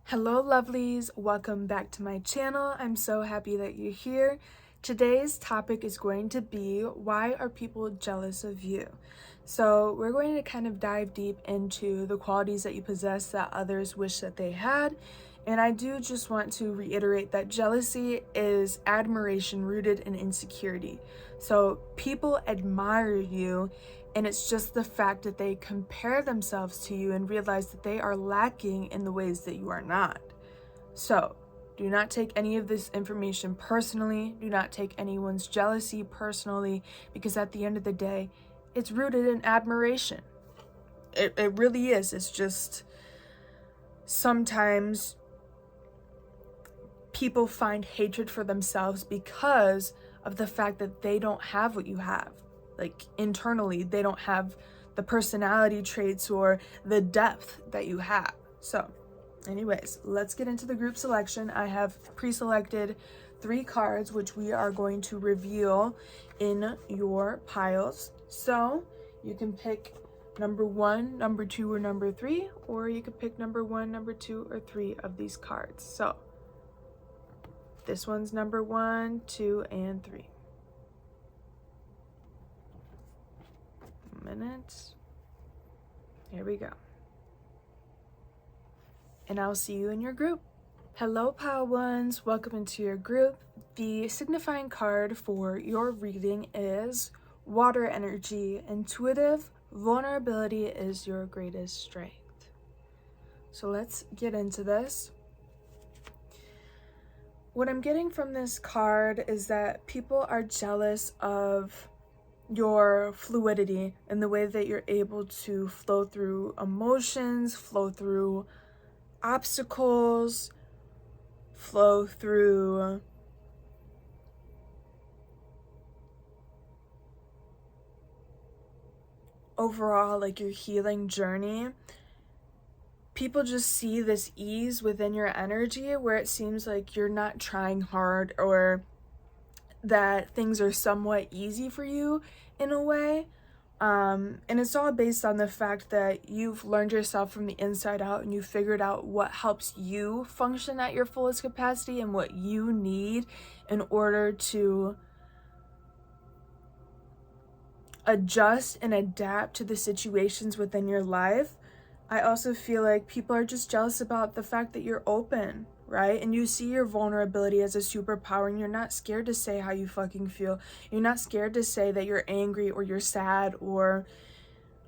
Hello lovelies, welcome back to my channel. I'm so happy that you're here. Today's topic is going to be, why are people jealous of you? So we're going to kind of dive deep into the qualities that you possess that others wish that they had. And I do just want to reiterate that jealousy is admiration rooted in insecurity. So people admire you, and it's just the fact that they compare themselves to you and realize that they are lacking in the ways that you are not. So do not take any of this information personally. Do not take anyone's jealousy personally, because at the end of the day, it's rooted in admiration. It really is. It's just sometimes people find hatred for themselves because of the fact that they don't have what you have. Like internally, they don't have the personality traits or the depth that you have. So anyways, let's get into the group selection. I have pre-selected 3 cards, which we are going to reveal in your piles. So you can pick number 1, number 2, or number 3, or you could pick number 1, number 2, or 3 of these cards. So this one's number 1, 2, and 3. Minutes. Here we go. And I'll see you in your group. Hello, pile ones. Welcome into your group. The signifying card for your reading is water energy. Intuitive vulnerability is your greatest strength. So let's get into this. What I'm getting from this card is that people are jealous of your fluidity and the way that you're able to flow through emotions, flow through obstacles, flow through overall like your healing journey. People just see this ease within your energy where it seems like you're not trying hard, or that things are somewhat easy for you in a way. And it's all based on the fact that you've learned yourself from the inside out, and you figured out what helps you function at your fullest capacity and what you need in order to adjust and adapt to the situations within your life. I also feel like people are just jealous about the fact that you're open, right? And you see your vulnerability as a superpower, and you're not scared to say how you fucking feel. You're not scared to say that you're angry or you're sad, or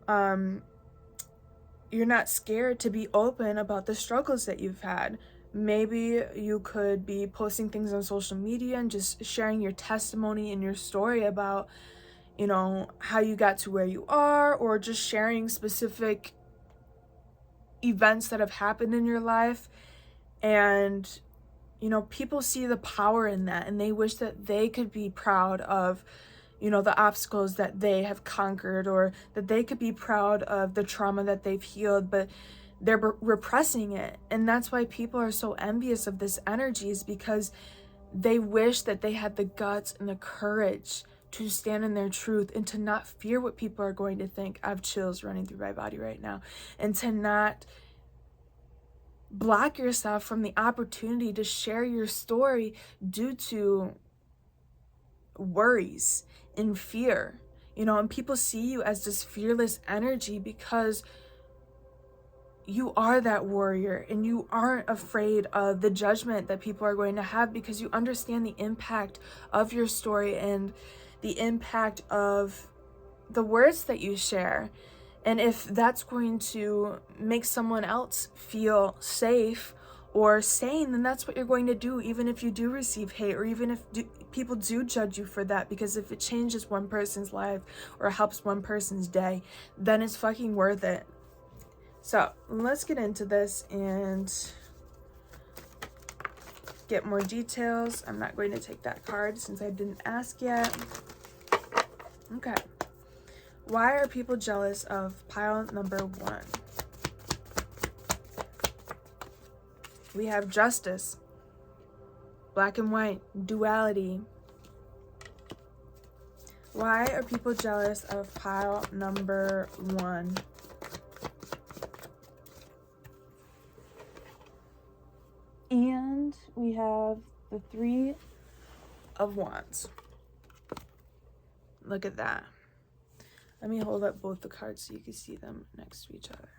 you're not scared to be open about the struggles that you've had. Maybe you could be posting things on social media and just sharing your testimony and your story about, you know, how you got to where you are, or just sharing specific events that have happened in your life. And you know, people see the power in that, and they wish that they could be proud of, you know, the obstacles that they have conquered, or that they could be proud of the trauma that they've healed, but they're repressing it. And that's why people are so envious of this energy, is because they wish that they had the guts and the courage to stand in their truth and to not fear what people are going to think. I have chills running through my body right now. And to not block yourself from the opportunity to share your story due to worries and fear, you know. And people see you as this fearless energy because you are that warrior, and you aren't afraid of the judgment that people are going to have, because you understand the impact of your story and the impact of the words that you share. And if that's going to make someone else feel safe or sane, then that's what you're going to do, even if you do receive hate, or even if people do judge you for that. Because if it changes one person's life or helps one person's day, then it's fucking worth it. So let's get into this and get more details. I'm not going to take that card since I didn't ask yet. Okay. Why are people jealous of pile number 1? We have justice, black and white, duality. Why are people jealous of pile number 1? we have the Three of Wands. Look at that. Let me hold up both the cards so you can see them next to each other.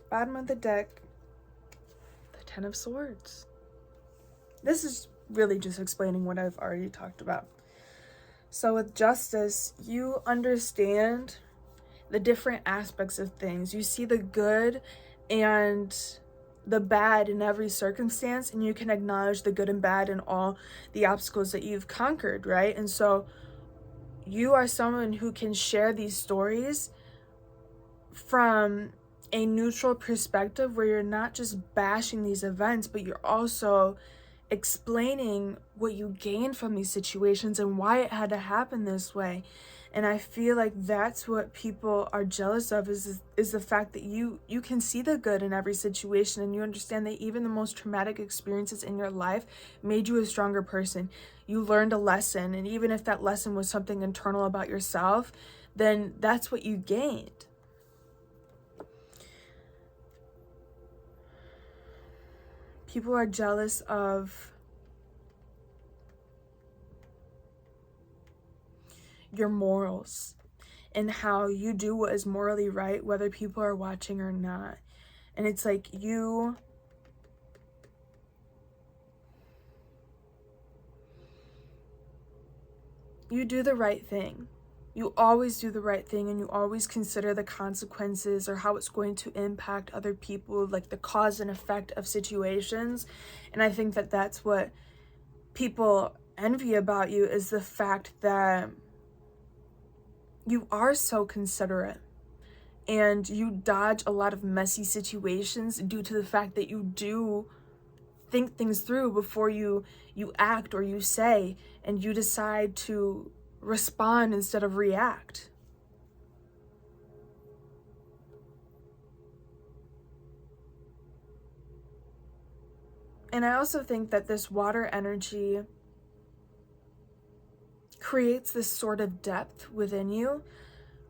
Bottom of the deck, the Ten of Swords. This is really just explaining what I've already talked about. So with Justice, you understand the different aspects of things. You see the good and the bad in every circumstance, and you can acknowledge the good and bad in all the obstacles that you've conquered, right? And so you are someone who can share these stories from a neutral perspective, where you're not just bashing these events, but you're also explaining what you gained from these situations and why it had to happen this way. And I feel like that's what people are jealous of, is the fact that you can see the good in every situation, and you understand that even the most traumatic experiences in your life made you a stronger person. You learned a lesson, and even if that lesson was something internal about yourself, then that's what you gained. People are jealous of your morals and how you do what is morally right, whether people are watching or not. And it's like you do the right thing. You always do the right thing, and you always consider the consequences or how it's going to impact other people, like the cause and effect of situations. And I think that that's what people envy about you, is the fact that you are so considerate and you dodge a lot of messy situations due to the fact that you do think things through before you act or you say, and you decide to respond instead of react. And I also think that this water energy creates this sort of depth within you,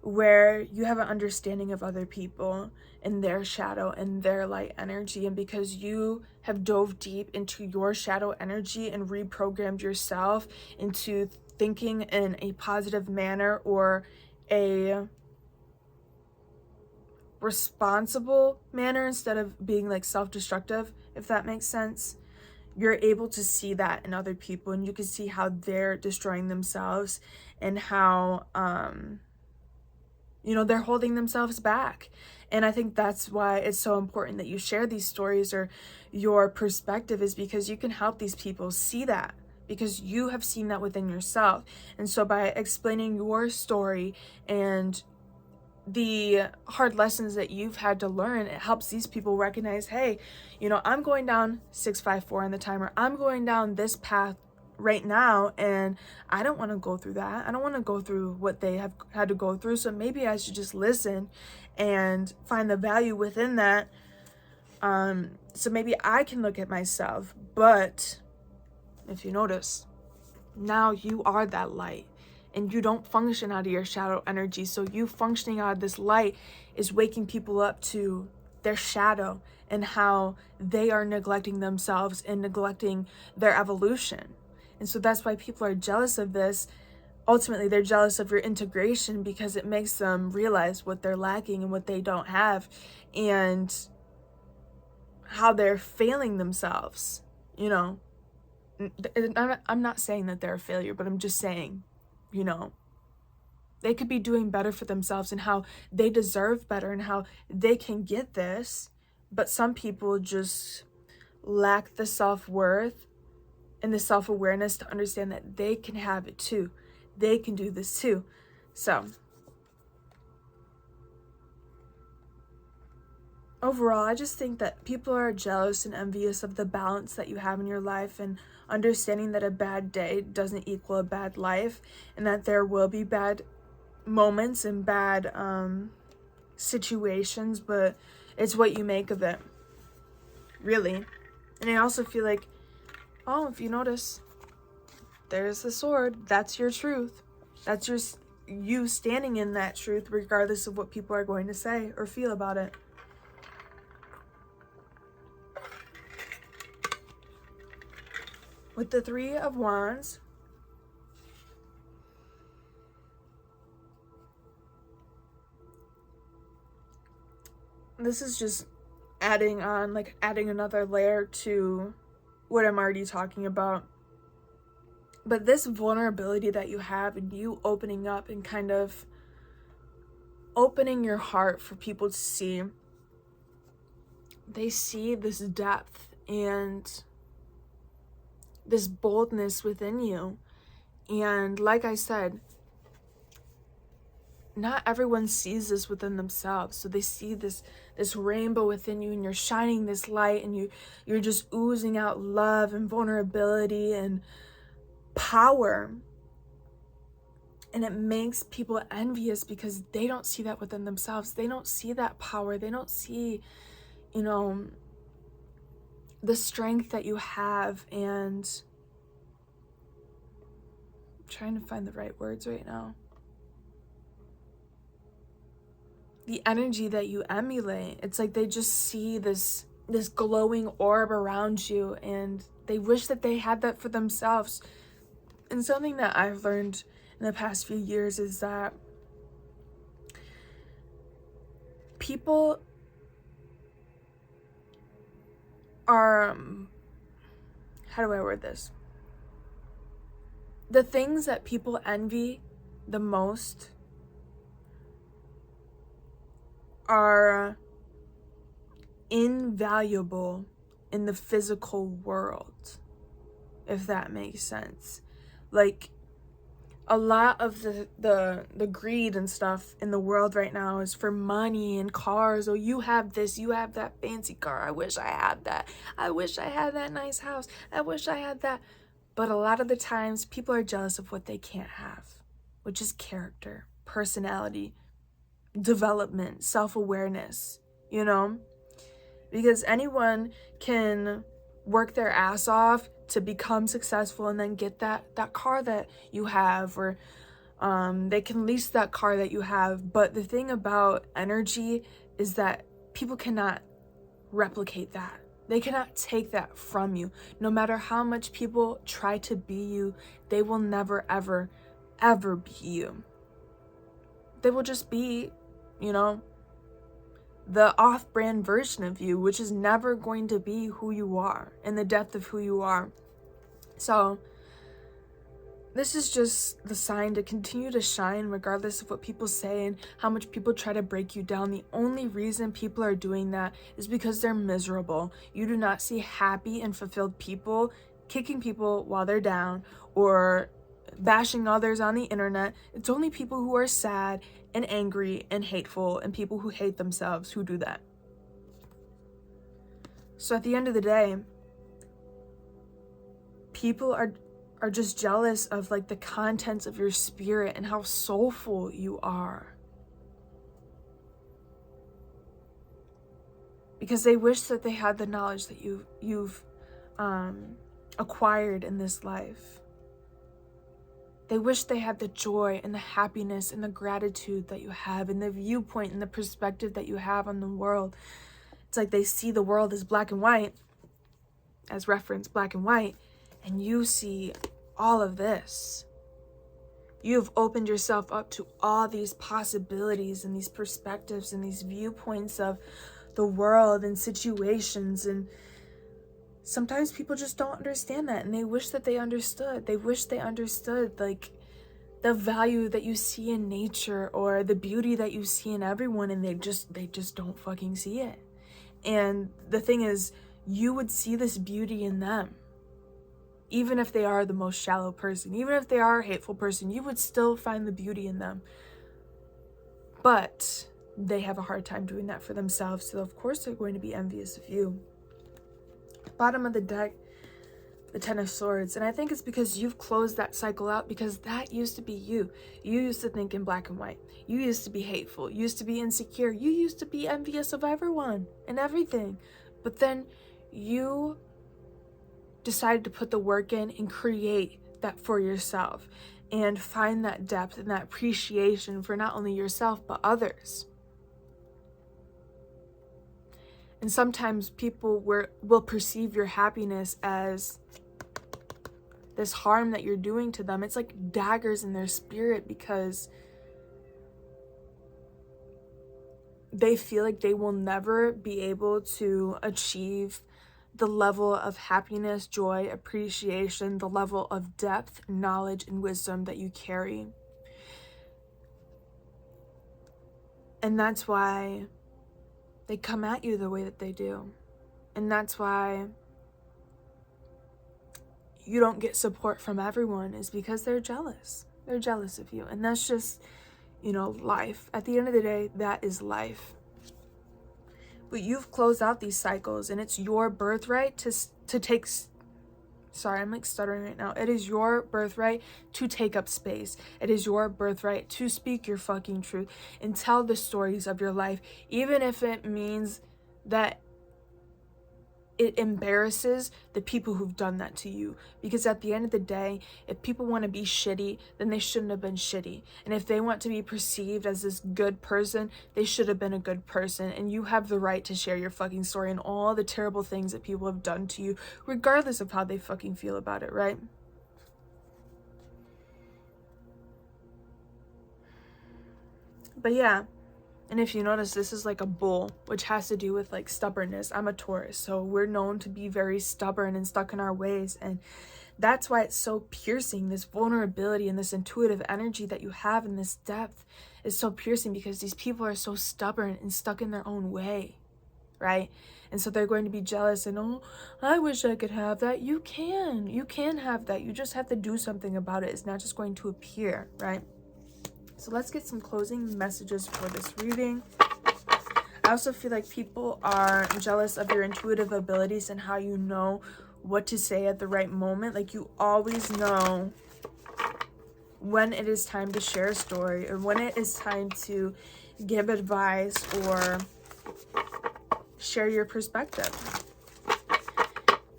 where you have an understanding of other people and their shadow and their light energy. And because you have dove deep into your shadow energy and reprogrammed yourself into thinking in a positive manner or a responsible manner instead of being like self-destructive, if that makes sense, you're able to see that in other people, and you can see how they're destroying themselves and how they're holding themselves back. And I think that's why it's so important that you share these stories or your perspective, is because you can help these people see that, because you have seen that within yourself. And so by explaining your story and the hard lessons that you've had to learn, it helps these people recognize, hey, I'm going down 654 on the timer. I'm going down this path right now, and I don't want to go through that. I don't want to go through what they have had to go through. So maybe I should just listen and find the value within that. So maybe I can look at myself. But if you notice, now you are that light, and you don't function out of your shadow energy. So you functioning out of this light is waking people up to their shadow and how they are neglecting themselves and neglecting their evolution. And so that's why people are jealous of this. Ultimately, they're jealous of your integration, because it makes them realize what they're lacking and what they don't have, and how they're failing themselves. I'm not saying that they're a failure, but I'm just saying, they could be doing better for themselves and how they deserve better and how they can get this. But some people just lack the self-worth and the self-awareness to understand that they can have it too. They can do this too. So overall, I just think that people are jealous and envious of the balance that you have in your life, and understanding that a bad day doesn't equal a bad life, and that there will be bad moments and bad situations, but it's what you make of it, really. And I also feel like, if you notice, there's the sword. That's your truth. That's you standing in that truth regardless of what people are going to say or feel about it. With the Three of Wands, this is just adding on, like adding another layer to what I'm already talking about. But this vulnerability that you have and you opening up and kind of opening your heart for people to see, they see this depth and this boldness within you. And like I said, not everyone sees this within themselves. So they see this rainbow within you, and you're shining this light, and you're just oozing out love and vulnerability and power. And it makes people envious because they don't see that within themselves. They don't see that power. They don't see, you know, the strength that you have. And I'm trying to find the right words right now. The energy that you emulate. It's like they just see this glowing orb around you, and they wish that they had that for themselves. And something that I've learned in the past few years is that people are, how do I word this? The things that people envy the most are invaluable in the physical world, if that makes sense. Like, a lot of the greed and stuff in the world right now is for money and cars. Oh, you have this, you have that fancy car. I wish I had that. I wish I had that nice house. I wish I had that. But a lot of the times people are jealous of what they can't have, which is character, personality, development, self-awareness, you know? Because anyone can work their ass off to become successful and then get that car that you have, or they can lease that car that you have. But the thing about energy is that people cannot replicate that. They cannot take that from you. No matter how much people try to be you, they will never, ever, ever be you. They will just be, you know, the off-brand version of you, which is never going to be who you are and the depth of who you are. So this is just the sign to continue to shine regardless of what people say and how much people try to break you down. The only reason people are doing that is because they're miserable. You do not see happy and fulfilled people kicking people while they're down or bashing others on the internet. It's only people who are sad and angry and hateful and people who hate themselves who do that. So at the end of the day, people are just jealous of like the contents of your spirit and how soulful you are. Because they wish that they had the knowledge that you've acquired in this life. They wish they had the joy and the happiness and the gratitude that you have and the viewpoint and the perspective that you have on the world. It's like they see the world as black and white, as reference, black and white, and you see all of this. You've opened yourself up to all these possibilities and these perspectives and these viewpoints of the world and situations, and sometimes people just don't understand that, and they wish that they understood. They wish they understood like the value that you see in nature or the beauty that you see in everyone, and they just don't fucking see it. And the thing is, you would see this beauty in them. Even if they are the most shallow person, even if they are a hateful person, you would still find the beauty in them. But they have a hard time doing that for themselves, so of course they're going to be envious of you. Bottom of the deck, the Ten of Swords, and I think it's because you've closed that cycle out, because that used to be you. You used to think in black and white. You used to be hateful. You used to be insecure. You used to be envious of everyone and everything. But then you decided to put the work in and create that for yourself. and find that depth and that appreciation for not only yourself but others. And sometimes people will perceive your happiness as this harm that you're doing to them. It's like daggers in their spirit, because they feel like they will never be able to achieve the level of happiness, joy, appreciation, the level of depth, knowledge, and wisdom that you carry. And that's why they come at you the way that they do. And that's why you don't get support from everyone, is because they're jealous. They're jealous of you. And that's just, life. At the end of the day, that is life. But you've closed out these cycles, and it's your birthright to take... Sorry, I'm like stuttering right now. It is your birthright to take up space. It is your birthright to speak your fucking truth and tell the stories of your life, even if it means that it embarrasses the people who've done that to you. Because at the end of the day, if people want to be shitty, then they shouldn't have been shitty. And if they want to be perceived as this good person, they should have been a good person. And you have the right to share your fucking story and all the terrible things that people have done to you, regardless of how they fucking feel about it, right? But yeah. And if you notice, this is like a bull, which has to do with like stubbornness. I'm a Taurus, so we're known to be very stubborn and stuck in our ways. And that's why it's so piercing. This vulnerability and this intuitive energy that you have in this depth is so piercing, because these people are so stubborn and stuck in their own way, right? And so they're going to be jealous and, oh, I wish I could have that. You can have that. You just have to do something about it. It's not just going to appear, right? So let's get some closing messages for this reading. I also feel like people are jealous of your intuitive abilities and how you know what to say at the right moment. Like, you always know when it is time to share a story, or when it is time to give advice or share your perspective.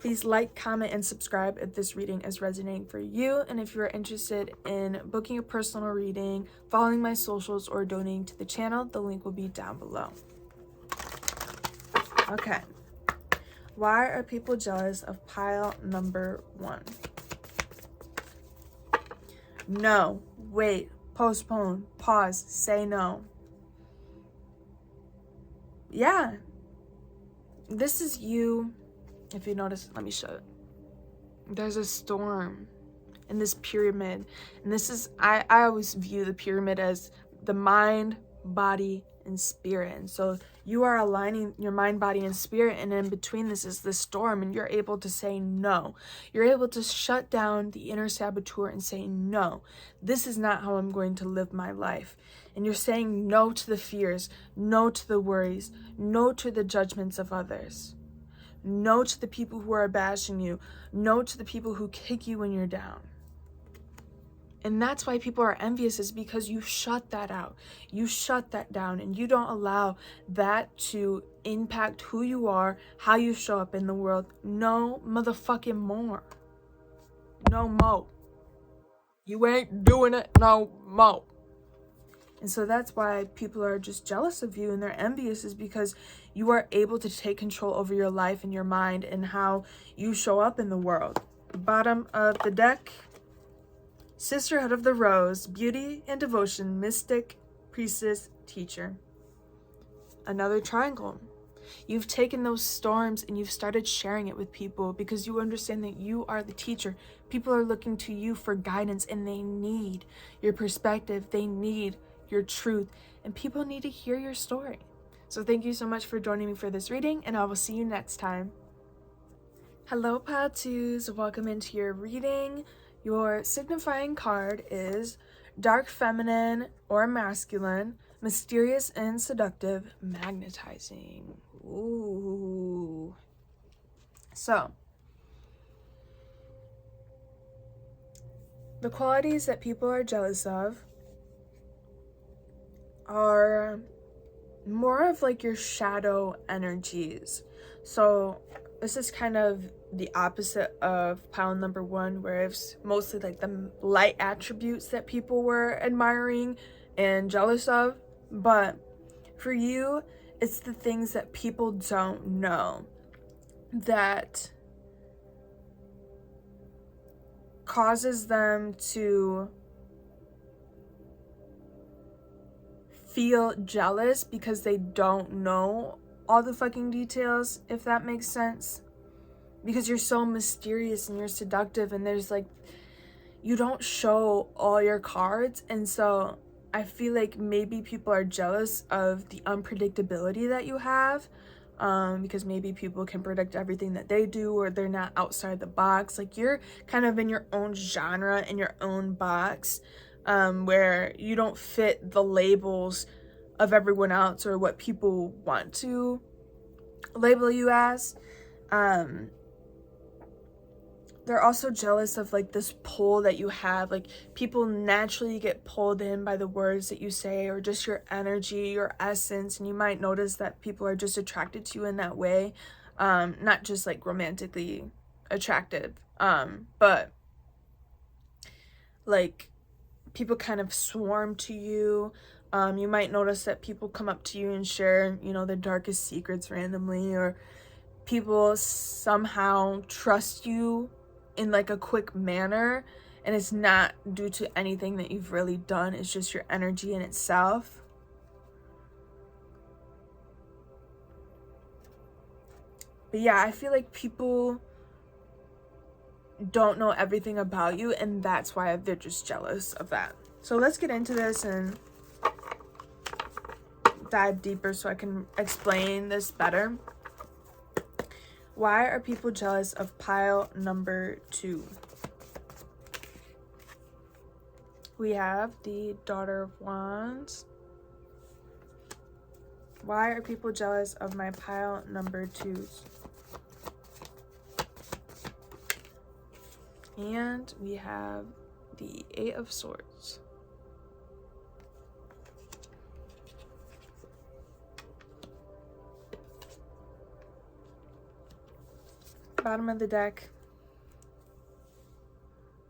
Please like, comment, and subscribe if this reading is resonating for you. And if you're interested in booking a personal reading, following my socials, or donating to the channel, the link will be down below. Okay. Why are people jealous of pile number 1? No. Wait. Postpone. Pause. Say no. Yeah. This is you. If you notice, let me show it. There's a storm in this pyramid. And this is, I always view the pyramid as the mind, body, and spirit. And so you are aligning your mind, body, and spirit. And in between this is the storm. And you're able to say no. You're able to shut down the inner saboteur and say, no, this is not how I'm going to live my life. And you're saying no to the fears, no to the worries, no to the judgments of others. No to the people who are bashing you. No to the people who kick you when you're down. And that's why people are envious, is because you shut that out. You shut that down, and you don't allow that to impact who you are, how you show up in the world. No motherfucking more. No mo. You ain't doing it no mo. And so that's why people are just jealous of you and they're envious, is because you are able to take control over your life and your mind and how you show up in the world. The bottom of the deck, Sisterhood of the Rose, beauty and devotion, mystic, priestess, teacher. Another triangle. You've taken those storms and you've started sharing it with people, because you understand that you are the teacher. People are looking to you for guidance, and they need your perspective. They need your truth, and people need to hear your story. So thank you so much for joining me for this reading, and I will see you next time. Hello, Pile 2s. Welcome into your reading. Your signifying card is Dark Feminine or Masculine, Mysterious and Seductive, Magnetizing. Ooh. So, the qualities that people are jealous of are more of like your shadow energies. So this is kind of the opposite of pile number 1, where it's mostly like the light attributes that people were admiring and jealous of. But for you, it's the things that people don't know that causes them to feel jealous because they don't know all the fucking details, if that makes sense. Because you're so mysterious and you're seductive, and there's like, you don't show all your cards. And so I feel like maybe people are jealous of the unpredictability that you have, because maybe people can predict everything that they do, or they're not outside the box. Like, you're kind of in your own genre, in your own box, where you don't fit the labels of everyone else or what people want to label you as. They're also jealous of like this pull that you have. Like, people naturally get pulled in by the words that you say, or just your energy, your essence. And you might notice that people are just attracted to you in that way. Not just like romantically attracted, but like people kind of swarm to you. You might notice that people come up to you and share, you know, their darkest secrets randomly, or people somehow trust you in like a quick manner, and it's not due to anything that you've really done. It's just your energy in itself. But yeah, I feel like people don't know everything about you, and that's why they're just jealous of that. So let's get into this and dive deeper so I can explain this better. Why are people jealous of pile number 2? We have the Daughter of Wands. Why are people jealous of my pile number 2s? And we have the Eight of Swords. Bottom of the deck,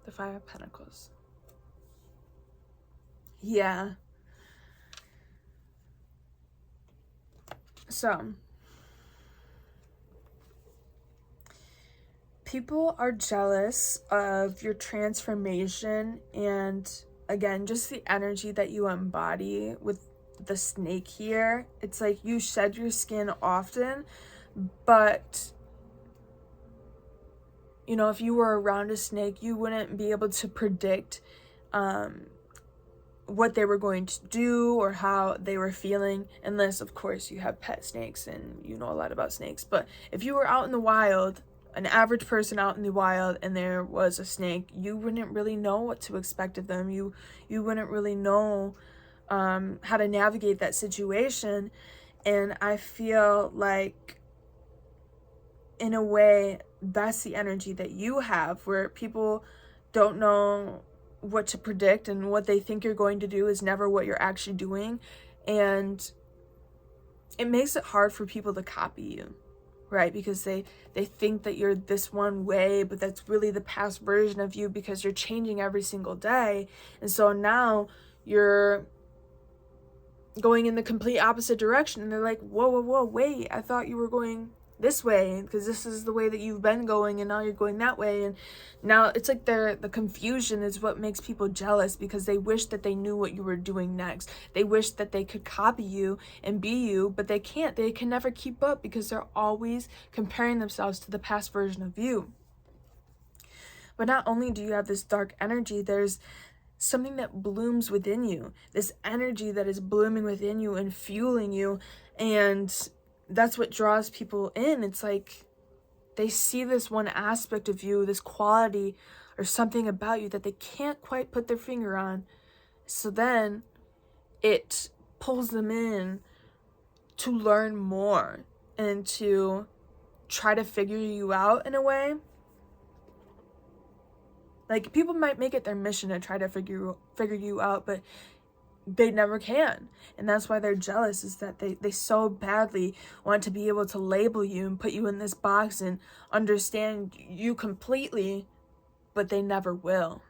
the Five of Pentacles. Yeah. So, people are jealous of your transformation, and again, just the energy that you embody with the snake here. It's like you shed your skin often, but you know, if you were around a snake, you wouldn't be able to predict what they were going to do or how they were feeling, unless, of course, you have pet snakes and you know a lot about snakes. But if you were out in the wild, an average person out in the wild, and there was a snake, you wouldn't really know what to expect of them. You wouldn't really know how to navigate that situation. And I feel like, in a way, that's the energy that you have, where people don't know what to predict, and what they think you're going to do is never what you're actually doing. And it makes it hard for people to copy you, right? Because they think that you're this one way, but that's really the past version of you, because you're changing every single day. And so now you're going in the complete opposite direction, and they're like, whoa, wait, I thought you were going this way, because this is the way that you've been going, and now you're going that way. And now it's like the confusion is what makes people jealous, because they wish that they knew what you were doing next. They wish that they could copy you and be you, but they can't. They can never keep up, because they're always comparing themselves to the past version of you. But not only do you have this dark energy, there's something that blooms within you, this energy that is blooming within you and fueling you, and that's what draws people in. It's like they see this one aspect of you, this quality or something about you that they can't quite put their finger on. So then it pulls them in to learn more and to try to figure you out in a way. Like, people might make it their mission to try to figure you out, but they never can. And that's why they're jealous, is that they so badly want to be able to label you and put you in this box and understand you completely, but they never will.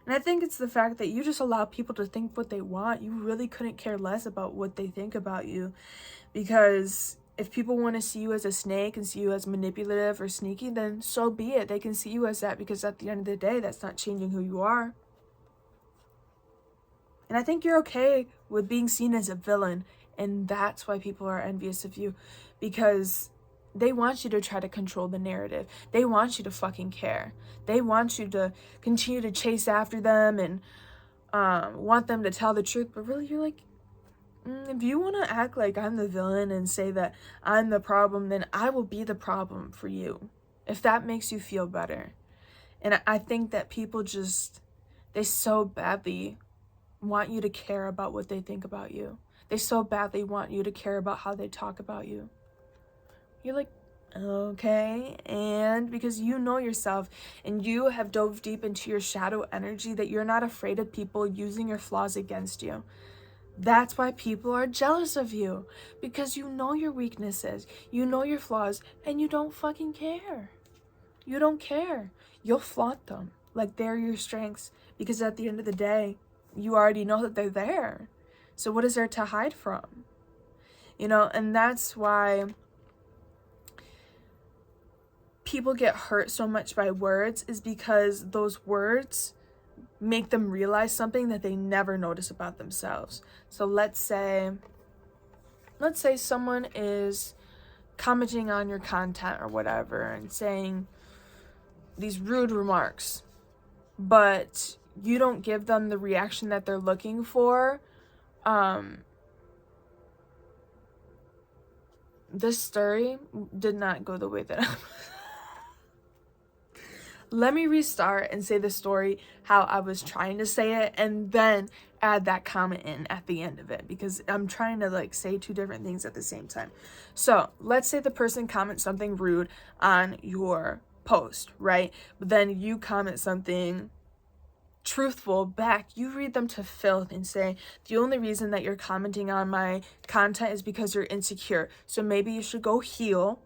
And I think it's the fact that you just allow people to think what they want. You really couldn't care less about what they think about you, because if people want to see you as a snake and see you as manipulative or sneaky, then so be it. They can see you as that, because at the end of the day, that's not changing who you are. And I think you're okay with being seen as a villain, and that's why people are envious of you, because they want you to try to control the narrative. They want you to fucking care. They want you to continue to chase after them and want them to tell the truth. But really, you're like, if you want to act like I'm the villain and say that I'm the problem, then I will be the problem for you, if that makes you feel better. And I think that people just, they so badly want you to care about what they think about you. They so badly want you to care about how they talk about you. You're like, okay, and because you know yourself and you have dove deep into your shadow energy, that you're not afraid of people using your flaws against you. That's why people are jealous of you, because you know your weaknesses, you know your flaws, and you don't fucking care. You don't care. You'll flaunt them like they're your strengths, because at the end of the day, you already know that they're there. So what is there to hide from? You know, and that's why people get hurt so much by words, is because those words make them realize something that they never notice about themselves. So let's say someone is commenting on your content or whatever and saying these rude remarks, but you don't give them the reaction that they're looking for. This story did not go the way that let me restart and say the story how I was trying to say it, and then add that comment in at the end of it, because I'm trying to like say two different things at the same time. So let's say the person comments something rude on your post, right? But then you comment something truthful back. You read them to filth and say, the only reason that you're commenting on my content is because you're insecure. So maybe you should go heal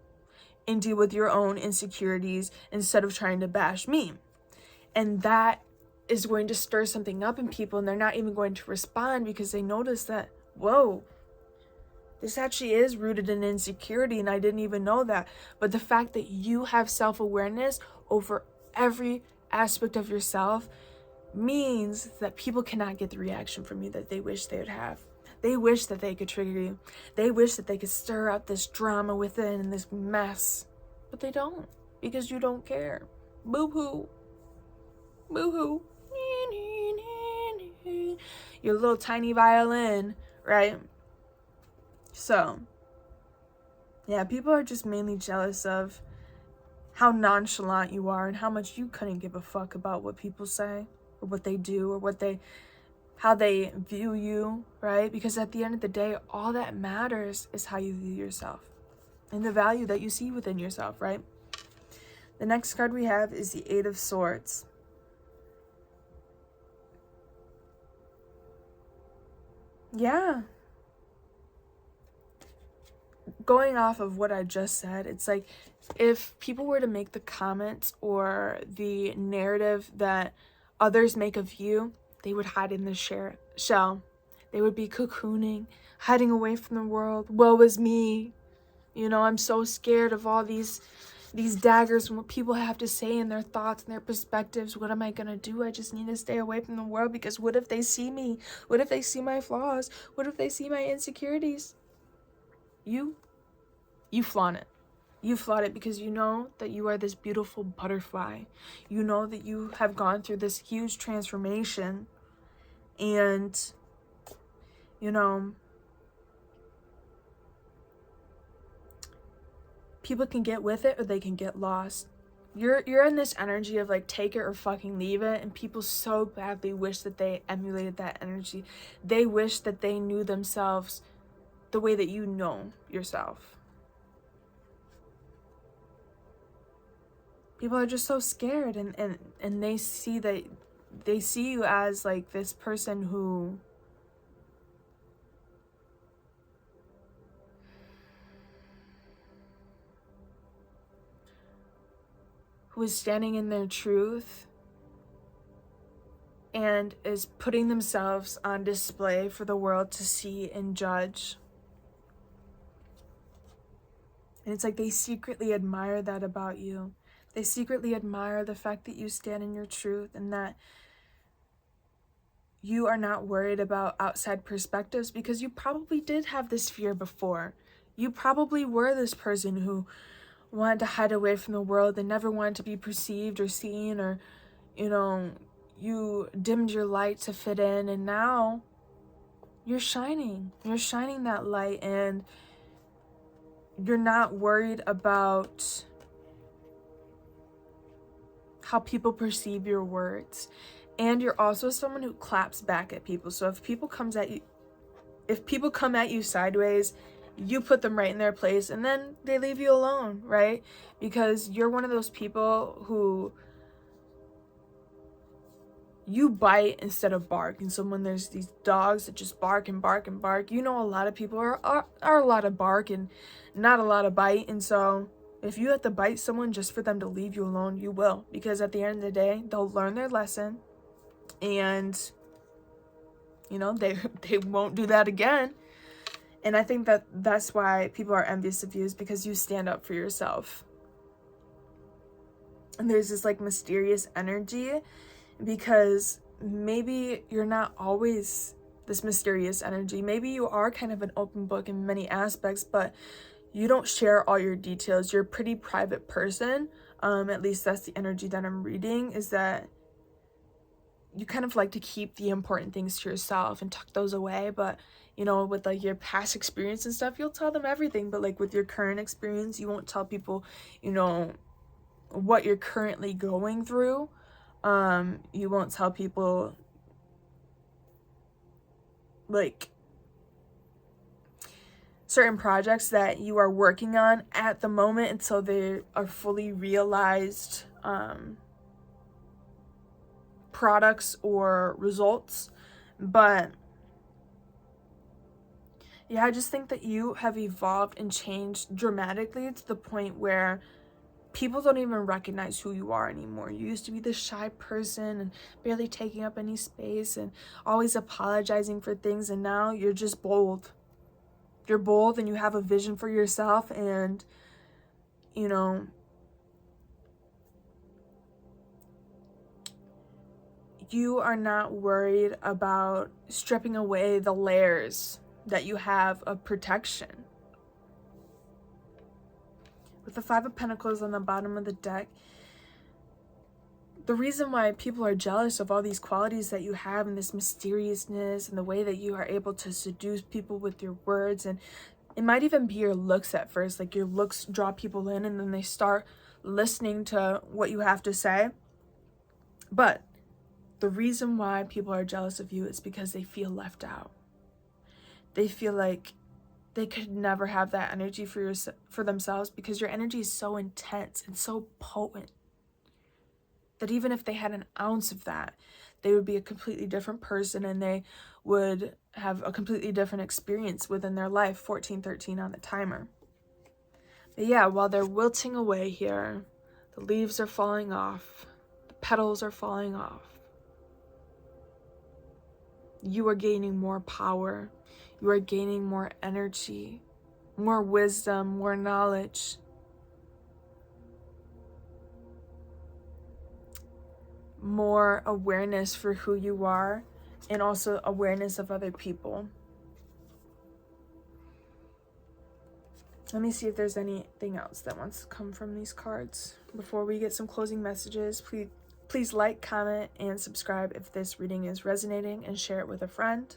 and deal with your own insecurities instead of trying to bash me. And that is going to stir something up in people, and they're not even going to respond, because they notice that, whoa, this actually is rooted in insecurity, and I didn't even know that. But the fact that you have self-awareness over every aspect of yourself means that people cannot get the reaction from you that they wish they would have. They wish that they could trigger you. They wish that they could stir up this drama within and this mess. But they don't, because you don't care. Boo-hoo. Boo-hoo. Your little tiny violin, right? So, yeah, people are just mainly jealous of how nonchalant you are and how much you couldn't give a fuck about what people say or what they do or how they view you, right? Because at the end of the day, all that matters is how you view yourself and the value that you see within yourself, right? The next card we have is the Eight of Swords. Yeah. Going off of what I just said, it's like if people were to make the comments or the narrative that others make of you, they would hide in the shell. They would be cocooning, hiding away from the world. Woe is me. You know, I'm so scared of all these daggers and what people have to say and their thoughts and their perspectives. What am I going to do? I just need to stay away from the world, because what if they see me? What if they see my flaws? What if they see my insecurities? You flaunt it. You flaunt it because you know that you are this beautiful butterfly. You know that you have gone through this huge transformation. And, you know, people can get with it or they can get lost. You're in this energy of like take it or fucking leave it, and people so badly wish that they emulated that energy. They wish that they knew themselves the way that you know yourself. People are just so scared, and they see that they see you as like this person who is standing in their truth and is putting themselves on display for the world to see and judge. And it's like they secretly admire that about you. They secretly admire the fact that you stand in your truth and that you are not worried about outside perspectives, because you probably did have this fear before. You probably were this person who wanted to hide away from the world and never wanted to be perceived or seen, or, you know, you dimmed your light to fit in, and now you're shining. You're shining that light, and you're not worried about how people perceive your words. And you're also someone who claps back at people. So if people come at you sideways, you put them right in their place, and then they leave you alone, right? Because you're one of those people who you bite instead of bark. And so when there's these dogs that just bark and bark and bark, you know, a lot of people are a lot of bark and not a lot of bite. And so if you have to bite someone just for them to leave you alone, you will, because at the end of the day, they'll learn their lesson, and you know, they won't do that again. And I think that that's why people are envious of you, is because you stand up for yourself. And there's this like mysterious energy, because maybe you're not always this mysterious energy. Maybe you are kind of an open book in many aspects, but you don't share all your details. You're a pretty private person. At least that's the energy that I'm reading, is that you kind of like to keep the important things to yourself and tuck those away. But, you know, with like your past experience and stuff, you'll tell them everything. But like with your current experience, you won't tell people, you know, what you're currently going through. You won't tell people like certain projects that you are working on at the moment until they are fully realized products or results. But yeah, I just think that you have evolved and changed dramatically to the point where people don't even recognize who you are anymore. You used to be this shy person and barely taking up any space and always apologizing for things, and now you're just bold. You're bold and you have a vision for yourself, and you know, you are not worried about stripping away the layers that you have of protection. With the Five of Pentacles on the bottom of the deck, the reason why people are jealous of all these qualities that you have, and this mysteriousness and the way that you are able to seduce people with your words, and it might even be your looks at first. Like your looks draw people in, and then they start listening to what you have to say. But the reason why people are jealous of you is because they feel left out. They feel like they could never have that energy for themselves, because your energy is so intense and so potent that even if they had an ounce of that, they would be a completely different person, and they would have a completely different experience within their life. 1413 on the timer. But yeah, while they're wilting away here, the leaves are falling off, the petals are falling off, you are gaining more power, you are gaining more energy, more wisdom, more knowledge. More awareness for who you are, and also awareness of other people. Let me see if there's anything else that wants to come from these cards. Before we get some closing messages, please like, comment, and subscribe if this reading is resonating, and share it with a friend.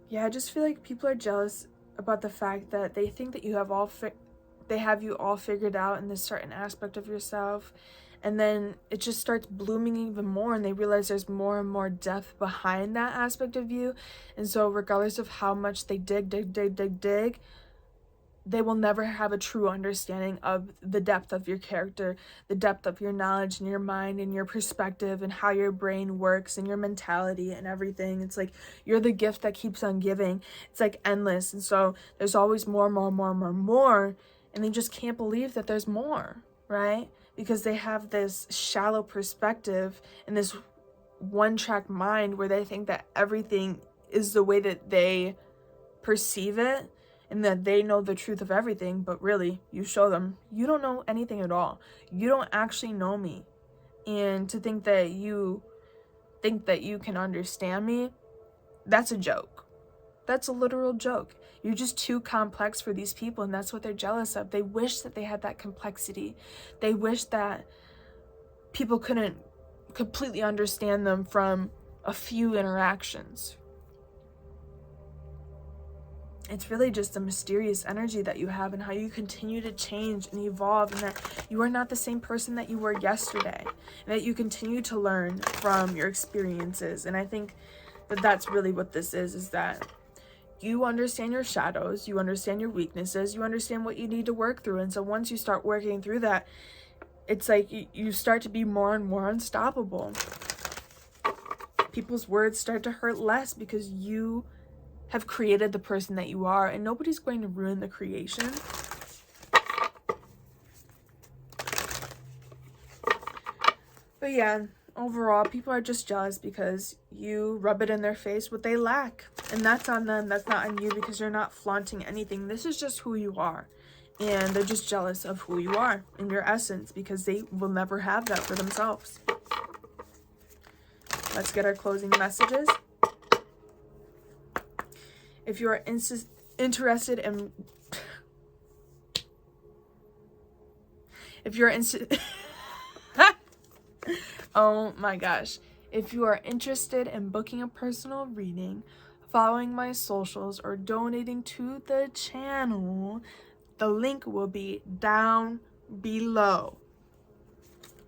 Yeah, I just feel like people are jealous about the fact that they think that you have you all figured out in this certain aspect of yourself, and then it just starts blooming even more, and they realize there's more and more depth behind that aspect of you. And so regardless of how much they dig, they will never have a true understanding of the depth of your character, the depth of your knowledge and your mind and your perspective and how your brain works and your mentality and everything. It's like you're the gift that keeps on giving. It's like endless. And so there's always more, and they just can't believe that there's more, right? Because they have this shallow perspective and this one-track mind where they think that everything is the way that they perceive it, and that they know the truth of everything. But really, you show them, you don't know anything at all. You don't actually know me. And to think that you can understand me, that's a joke. That's a literal joke. You're just too complex for these people, and that's what they're jealous of. They wish that they had that complexity. They wish that people couldn't completely understand them from a few interactions. It's really just a mysterious energy that you have, and how you continue to change and evolve, and that you are not the same person that you were yesterday, and that you continue to learn from your experiences. And I think that that's really what this is that you understand your shadows, you understand your weaknesses, you understand what you need to work through. And so once you start working through that, it's like you start to be more and more unstoppable. People's words start to hurt less because you have created the person that you are, and nobody's going to ruin the creation. But yeah, overall, people are just jealous because you rub it in their face what they lack, and that's on them. That's not on you, because you're not flaunting anything. This is just who you are, and they're just jealous of who you are in your essence, because they will never have that for themselves. Let's get our closing messages. If you are interested in... Oh my gosh. If you are interested in booking a personal reading, following my socials, or donating to the channel, the link will be down below.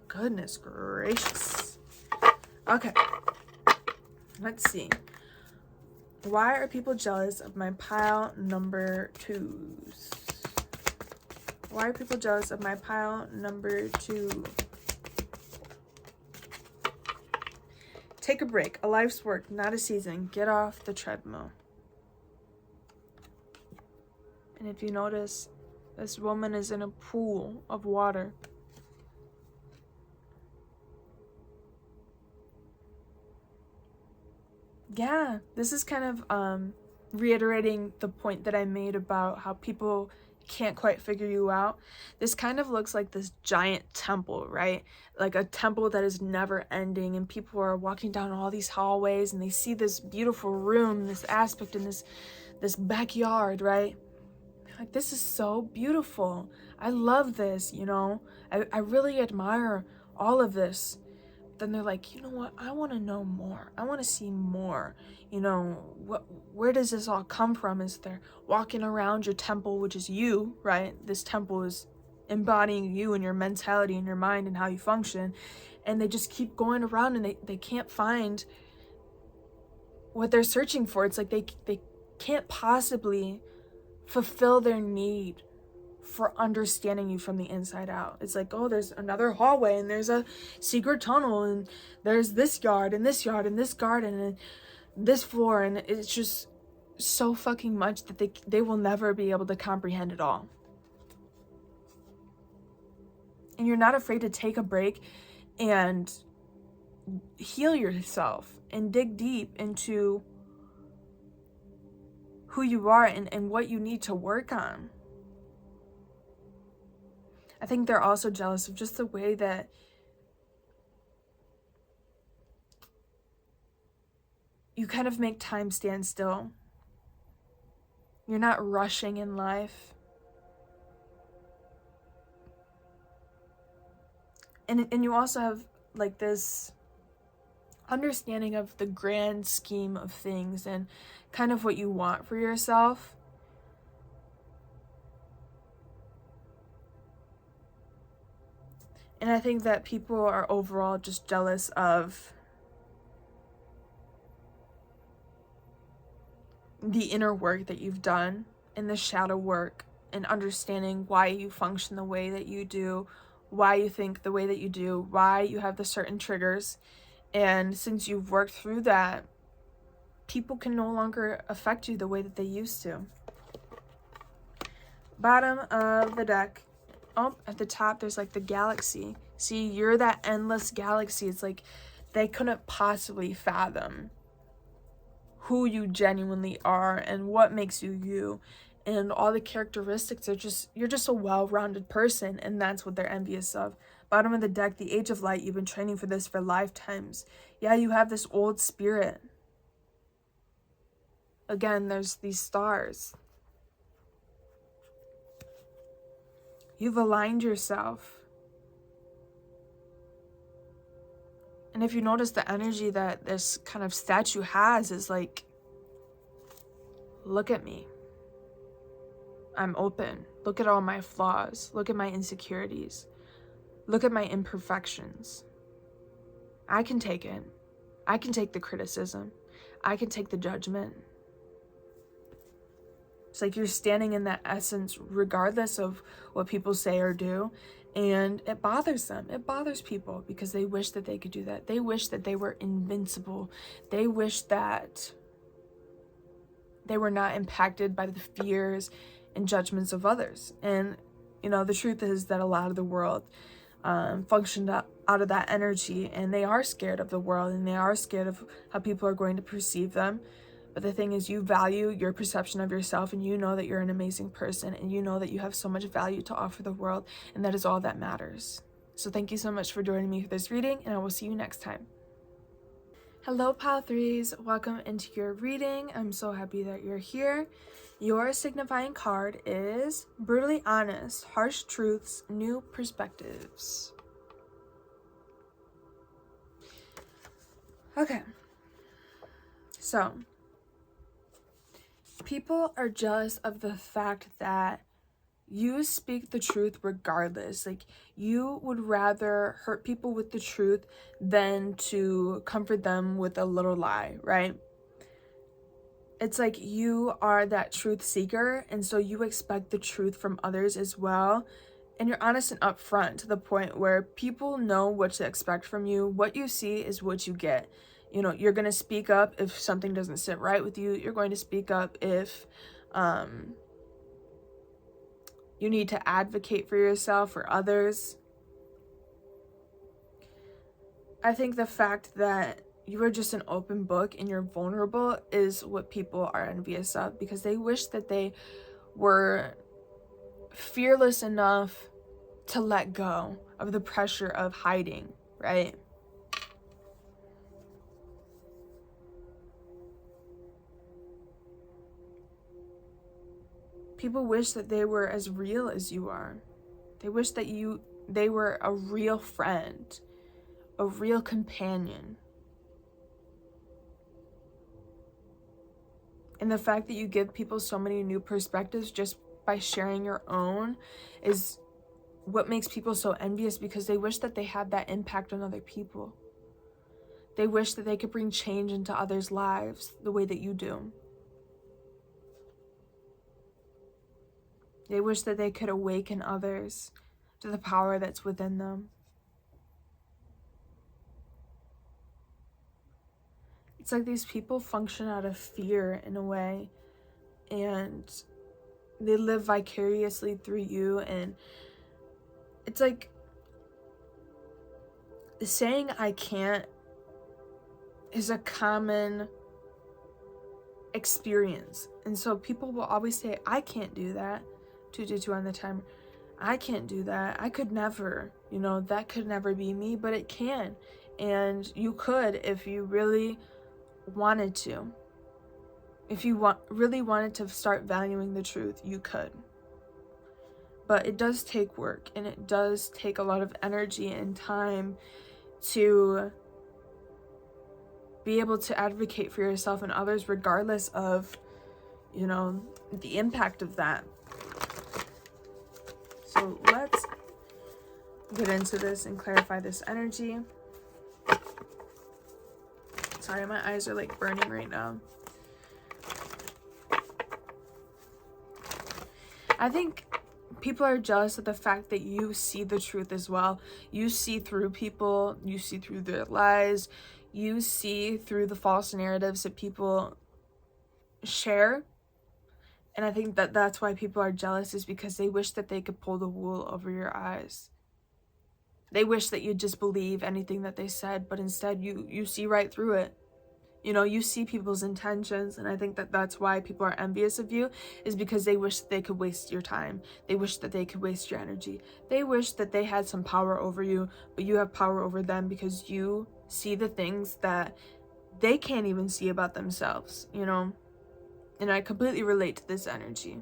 Goodness gracious. Okay. Let's see. Why are people jealous of my pile number 2s? Why are people jealous of my pile number 2? Take a break. A life's work, not a season. Get off the treadmill. And if you notice, this woman is in a pool of water. Yeah, this is kind of reiterating the point that I made about how people can't quite figure you out. This kind of looks like this giant temple, right? Like a temple that is never ending, and people are walking down all these hallways, and they see this beautiful room, this aspect in this backyard, right? Like, this is so beautiful. I love this, you know? I really admire all of this. Then they're like, you know what? I want to know more. I want to see more. You know, where does this all come from? Is they're walking around your temple, which is you, right? This temple is embodying you and your mentality and your mind and how you function. And they just keep going around, and they can't find what they're searching for. It's like they can't possibly fulfill their need for understanding you from the inside out. It's like, oh, there's another hallway, and there's a secret tunnel, and there's this yard and this yard and this garden and this floor, and it's just so fucking much that they will never be able to comprehend it all. And you're not afraid to take a break and heal yourself and dig deep into who you are and what you need to work on. I think they're also jealous of just the way that you kind of make time stand still. You're not rushing in life. And you also have like this understanding of the grand scheme of things and kind of what you want for yourself. And I think that people are overall just jealous of the inner work that you've done and the shadow work and understanding why you function the way that you do, why you think the way that you do, why you have the certain triggers. And since you've worked through that, people can no longer affect you the way that they used to. Bottom of the deck. Oh, at the top, there's like the galaxy. See, you're that endless galaxy. It's like they couldn't possibly fathom who you genuinely are and what makes you you. And all the characteristics are just, you're just a well-rounded person, and that's what they're envious of. Bottom of the deck, the Age of Light. You've been training for this for lifetimes. Yeah, you have this old spirit. Again, there's these stars. You've aligned yourself. And if you notice, the energy that this kind of statue has is like, look at me. I'm open. Look at all my flaws. Look at my insecurities. Look at my imperfections. I can take it. I can take the criticism. I can take the judgment. It's like you're standing in that essence regardless of what people say or do. And it bothers them. It bothers people because they wish that they could do that. They wish that they were invincible. They wish that they were not impacted by the fears and judgments of others. And, you know, the truth is that a lot of the world functioned out of that energy, and they are scared of the world, and they are scared of how people are going to perceive them. But the thing is, you value your perception of yourself, and you know that you're an amazing person, and you know that you have so much value to offer the world, and that is all that matters. So thank you so much for joining me for this reading, and I will see you next time. Hello, Pile 3s. Welcome into your reading. I'm so happy that you're here. Your signifying card is Brutally Honest, Harsh Truths, New Perspectives. Okay. So, people are jealous of the fact that you speak the truth regardless. Like, you would rather hurt people with the truth than to comfort them with a little lie, right? It's like you are that truth seeker, and so you expect the truth from others as well. And you're honest and upfront to the point where people know what to expect from you. What you see is what you get. You know, you're going to speak up if something doesn't sit right with you. You're going to speak up if you need to advocate for yourself or others. I think the fact that you are just an open book and you're vulnerable is what people are envious of, because they wish that they were fearless enough to let go of the pressure of hiding, right? People wish that they were as real as you are. They wish that they were a real friend, a real companion. And the fact that you give people so many new perspectives just by sharing your own is what makes people so envious, because they wish that they had that impact on other people. They wish that they could bring change into others' lives the way that you do. They wish that they could awaken others to the power that's within them. It's like these people function out of fear in a way, and they live vicariously through you. And it's like saying I can't is a common experience. And so people will always say, I can't do that. 222 on the timer. I can't do that. I could never, you know, that could never be me, but it can. And you could if you really wanted to. If you really wanted to start valuing the truth, you could. But it does take work, and it does take a lot of energy and time to be able to advocate for yourself and others, regardless of, you know, the impact of that. So let's get into this and clarify this energy. Sorry, my eyes are like burning right now. I think people are jealous of the fact that you see the truth as well. You see through people, you see through their lies, you see through the false narratives that people share. And I think that that's why people are jealous, is because they wish that they could pull the wool over your eyes. They wish that you'd just believe anything that they said, but instead you see right through it. You know, you see people's intentions, and I think that that's why people are envious of you, is because they wish that they could waste your time. They wish that they could waste your energy. They wish that they had some power over you, but you have power over them because you see the things that they can't even see about themselves, you know? And I completely relate to this energy.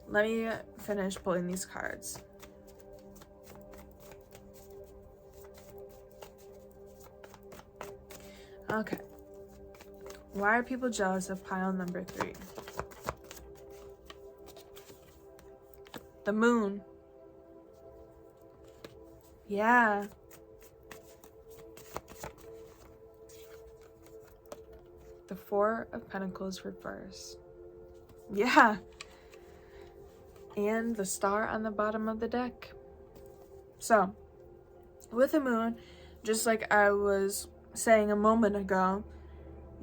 Let me finish pulling these cards. Okay. Why are people jealous of pile number 3? The moon. Yeah. The 4 of Pentacles reverse. Yeah. And the star on the bottom of the deck. So, with the moon, just like I was saying a moment ago,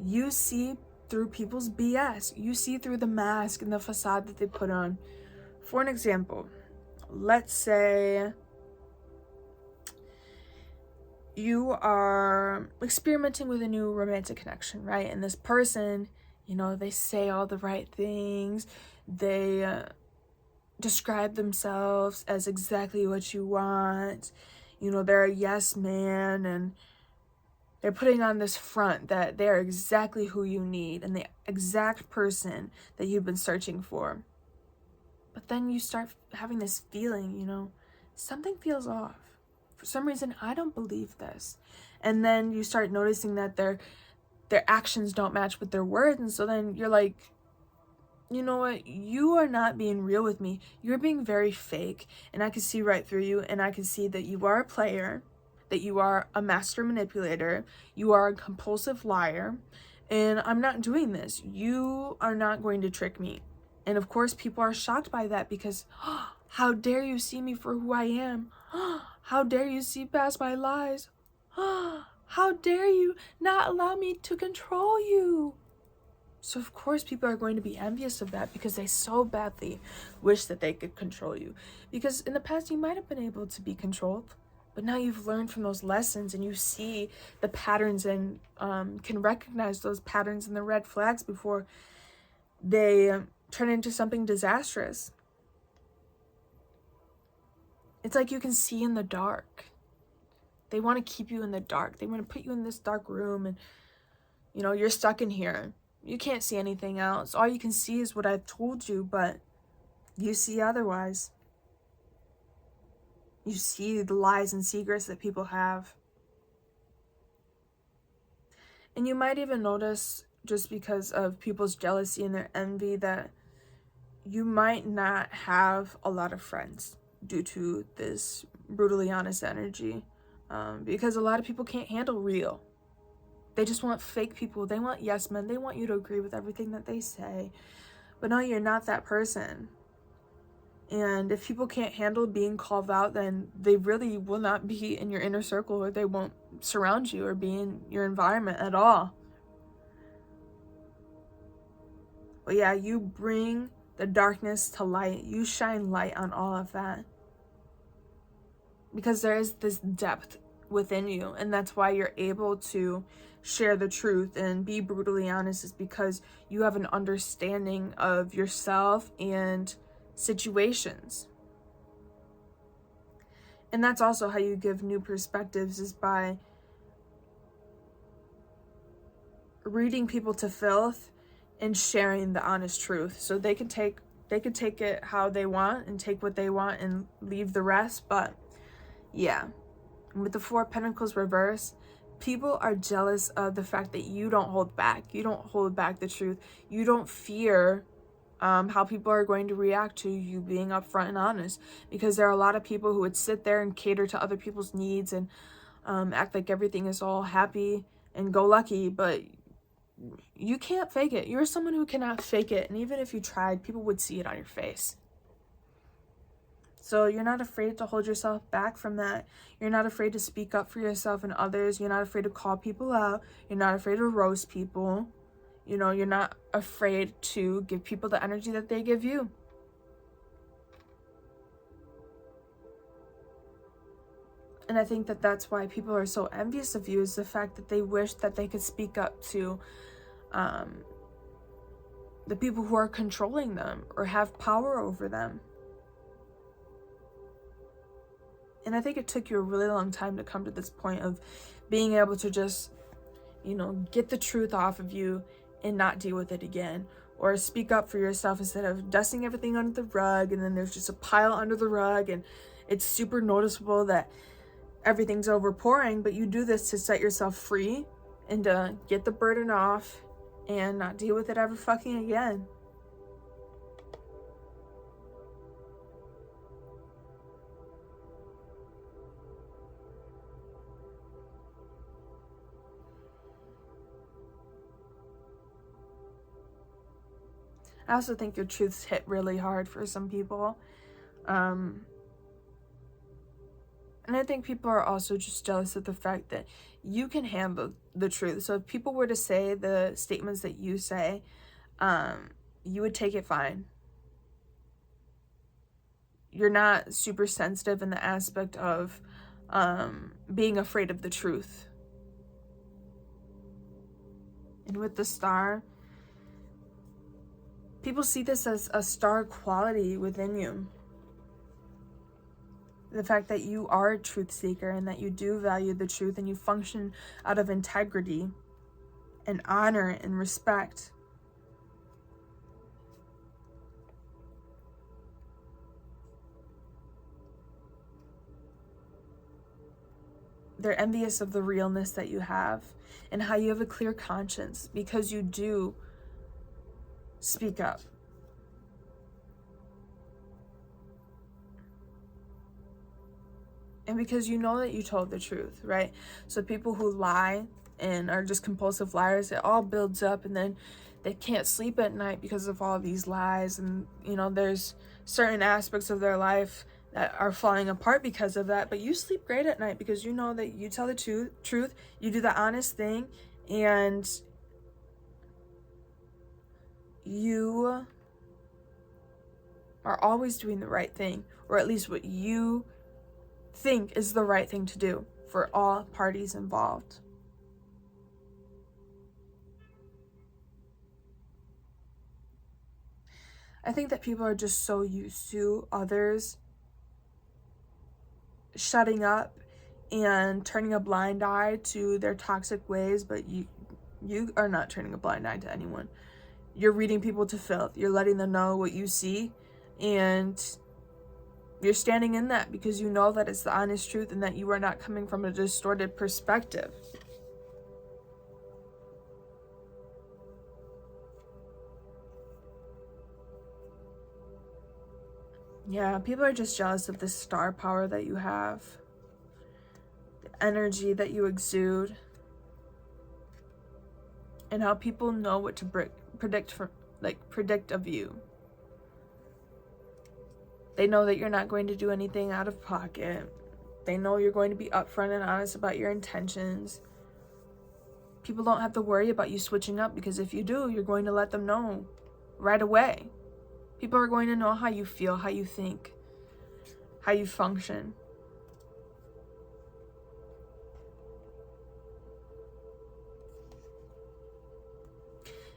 you see through people's BS. You see through the mask and the facade that they put on. For an example, let's say you are experimenting with a new romantic connection, right? And this person, you know, they say all the right things. They describe themselves as exactly what you want. You know, they're a yes man, and they're putting on this front that they're exactly who you need and the exact person that you've been searching for. But then you start having this feeling, you know, something feels off. For some reason, I don't believe this. And then you start noticing that their actions don't match with their words. And so then you're like, you know what? You are not being real with me. You're being very fake. And I can see right through you. And I can see that you are a player, that you are a master manipulator. You are a compulsive liar. And I'm not doing this. You are not going to trick me. And of course, people are shocked by that because, oh, how dare you see me for who I am? How dare you see past my lies? How dare you not allow me to control you? So of course people are going to be envious of that because they so badly wish that they could control you. Because in the past you might have been able to be controlled, but now you've learned from those lessons and you see the patterns and can recognize those patterns and the red flags before they turn into something disastrous. It's like you can see in the dark. They want to keep you in the dark. They want to put you in this dark room and, you know, you're stuck in here. You can't see anything else. All you can see is what I've told you, but you see otherwise. You see the lies and secrets that people have. And you might even notice, just because of people's jealousy and their envy, that you might not have a lot of friends due to this brutally honest energy. Because a lot of people can't handle real. They just want fake people. They want yes men. They want you to agree with everything that they say. But no, you're not that person. And if people can't handle being called out, then they really will not be in your inner circle, or they won't surround you or be in your environment at all. But yeah, you bring the darkness to light. You shine light on all of that. Because there is this depth within you, and that's why you're able to share the truth and be brutally honest, is because you have an understanding of yourself and situations. And that's also how you give new perspectives, is by reading people to filth and sharing the honest truth. So they can take it how they want and take what they want and leave the rest. But yeah, with the 4 of Pentacles reverse, people are jealous of the fact that you don't hold back. You don't hold back the truth. You don't fear how people are going to react to you being upfront and honest, because there are a lot of people who would sit there and cater to other people's needs and act like everything is all happy and go lucky, but you can't fake it. You're someone who cannot fake it, and even if you tried, people would see it on your face. So you're not afraid to hold yourself back from that. You're not afraid to speak up for yourself and others. You're not afraid to call people out. You're not afraid to roast people. You know, you're not afraid to give people the energy that they give you. And I think that that's why people are so envious of you, is the fact that they wish that they could speak up to the people who are controlling them or have power over them. And I think it took you a really long time to come to this point of being able to just, you know, get the truth off of you and not deal with it again. Or speak up for yourself instead of dusting everything under the rug, and then there's just a pile under the rug and it's super noticeable that everything's overpouring. But you do this to set yourself free and to get the burden off and not deal with it ever fucking again. I also think your truths hit really hard for some people. And I think people are also just jealous of the fact that you can handle the truth. So if people were to say the statements that you say, you would take it fine. You're not super sensitive in the aspect of being afraid of the truth. And with the star, people see this as a star quality within you. The fact that you are a truth seeker and that you do value the truth and you function out of integrity and honor and respect. They're envious of the realness that you have and how you have a clear conscience, because you do speak up. And because you know that you told the truth, right? So people who lie and are just compulsive liars, it all builds up, and then they can't sleep at night because of all these lies. And, you know, there's certain aspects of their life that are falling apart because of that. But you sleep great at night because you know that you tell the truth, you do the honest thing, and you are always doing the right thing, or at least what you think is the right thing to do for all parties involved. I think that people are just so used to others shutting up and turning a blind eye to their toxic ways, but you are not turning a blind eye to anyone. You're reading people to filth. You're letting them know what you see, and you're standing in that because you know that it's the honest truth and that you are not coming from a distorted perspective. Yeah, people are just jealous of the star power that you have, the energy that you exude, and how people know what to predict of you. They know that you're not going to do anything out of pocket. They know you're going to be upfront and honest about your intentions. People don't have to worry about you switching up, because if you do, you're going to let them know right away. People are going to know how you feel, how you think, how you function.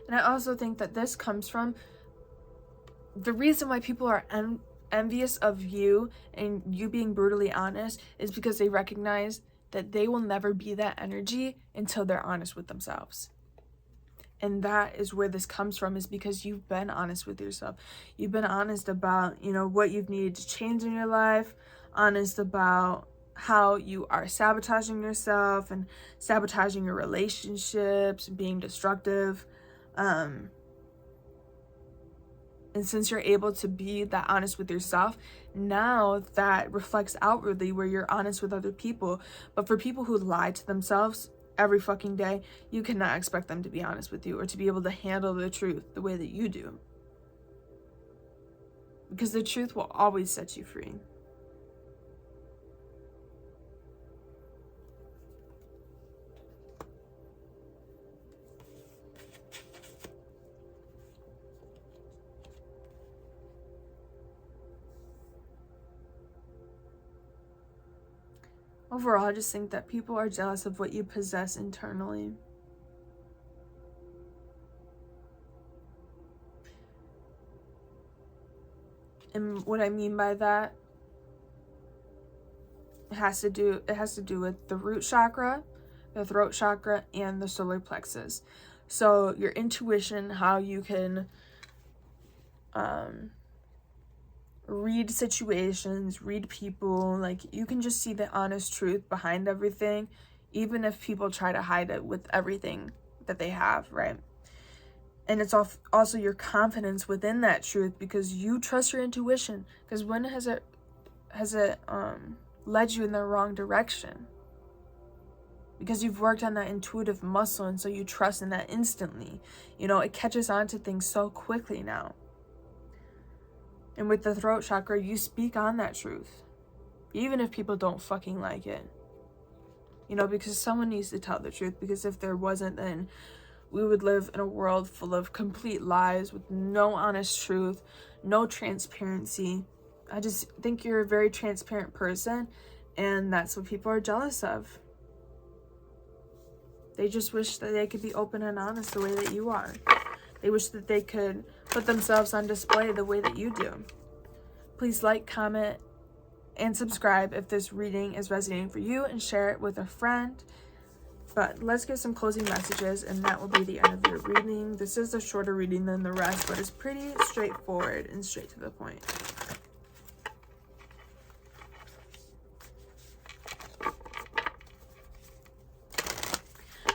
And I also think that this comes from the reason why people are envious of you and you being brutally honest is because they recognize that they will never be that energy until they're honest with themselves. And that is where this comes from, is because you've been honest with yourself. You've been honest about, you know, what you've needed to change in your life, honest about how you are sabotaging yourself and sabotaging your relationships and being destructive. And And since you're able to be that honest with yourself, now that reflects outwardly where you're honest with other people. But for people who lie to themselves every fucking day, you cannot expect them to be honest with you or to be able to handle the truth the way that you do. Because the truth will always set you free. Overall, I just think that people are jealous of what you possess internally. And what I mean by that, it has to do with the root chakra, the throat chakra, and the solar plexus. So your intuition, how you can read situations, read people, like you can just see the honest truth behind everything, even if people try to hide it with everything that they have, right? And it's also your confidence within that truth, because you trust your intuition. Because when has it led you in the wrong direction? Because you've worked on that intuitive muscle, and so you trust in that instantly. You know, it catches on to things so quickly now. And with the throat chakra, you speak on that truth, even if people don't fucking like it. You know, because someone needs to tell the truth, because if there wasn't, then we would live in a world full of complete lies with no honest truth, no transparency. I just think you're a very transparent person, and that's what people are jealous of. They just wish that they could be open and honest the way that you are. They wish that they could put themselves on display the way that you do. Please like, comment, and subscribe if this reading is resonating for you, and share it with a friend. But let's get some closing messages, and that will be the end of your reading. This is a shorter reading than the rest, but it's pretty straightforward and straight to the point.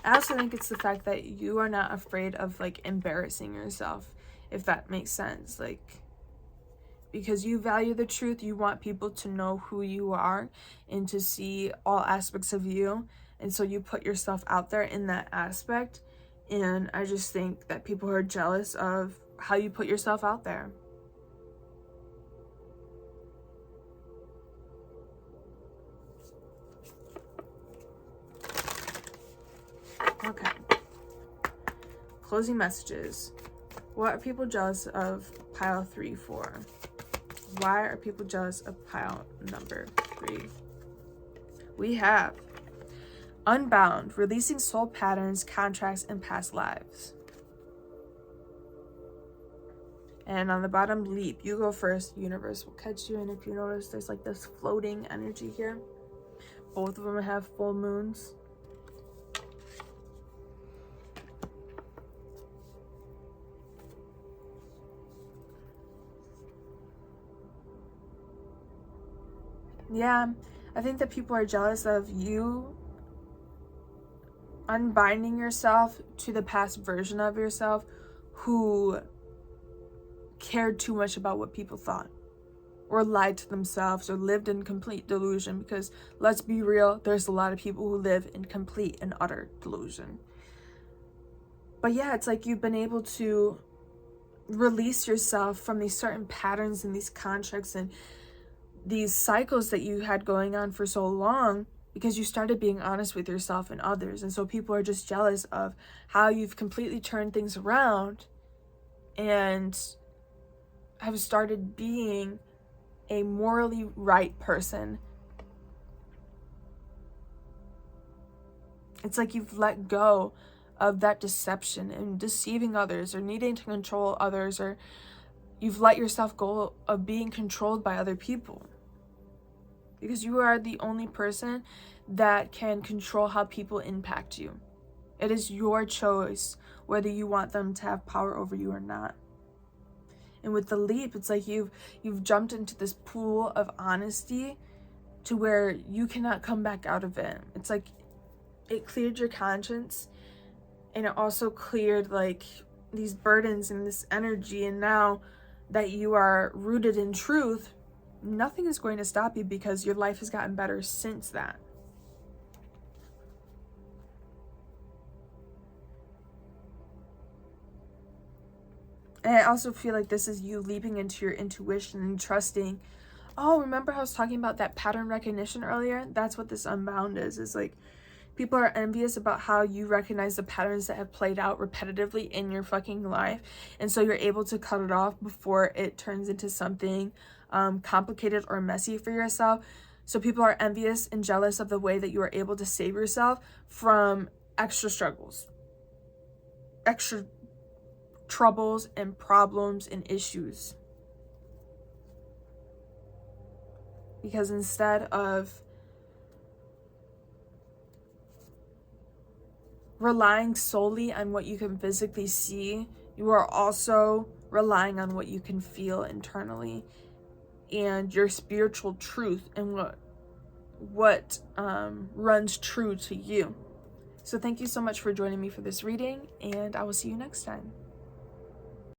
I also think it's the fact that you are not afraid of like embarrassing yourself, if that makes sense. Like, because you value the truth, you want people to know who you are and to see all aspects of you. And so you put yourself out there in that aspect. And I just think that people are jealous of how you put yourself out there. Okay. Closing messages. What are people jealous of pile 3 for? Why are people jealous of pile number 3? We have Unbound, releasing soul patterns, contracts, and past lives. And on the bottom, Leap. You go first. Universe will catch you. And if you notice, there's like this floating energy here. Both of them have full moons. Yeah, I think that people are jealous of you unbinding yourself to the past version of yourself who cared too much about what people thought, or lied to themselves, or lived in complete delusion. Because let's be real, there's a lot of people who live in complete and utter delusion. But yeah, it's like you've been able to release yourself from these certain patterns and these contracts and these cycles that you had going on for so long, because you started being honest with yourself and others. And so people are just jealous of how you've completely turned things around and have started being a morally right person. It's like you've let go of that deception and deceiving others or needing to control others, or you've let yourself go of being controlled by other people. Because you are the only person that can control how people impact you. It is your choice whether you want them to have power over you or not. And with the Leap, it's like you've jumped into this pool of honesty to where you cannot come back out of it. It's like it cleared your conscience, and it also cleared like these burdens and this energy, and now that you are rooted in truth, nothing is going to stop you, because your life has gotten better since that. And I also feel like this is you leaping into your intuition and trusting. Oh, remember how I was talking about that pattern recognition earlier? That's what this Unbound is like, people are envious about how you recognize the patterns that have played out repetitively in your fucking life. And so you're able to cut it off before it turns into something complicated or messy for yourself. So people are envious and jealous of the way that you are able to save yourself from extra struggles, extra troubles and problems and issues. Because instead of relying solely on what you can physically see, you are also relying on what you can feel internally and your spiritual truth and what runs true to you. So thank you so much for joining me for this reading, and I will see you next time.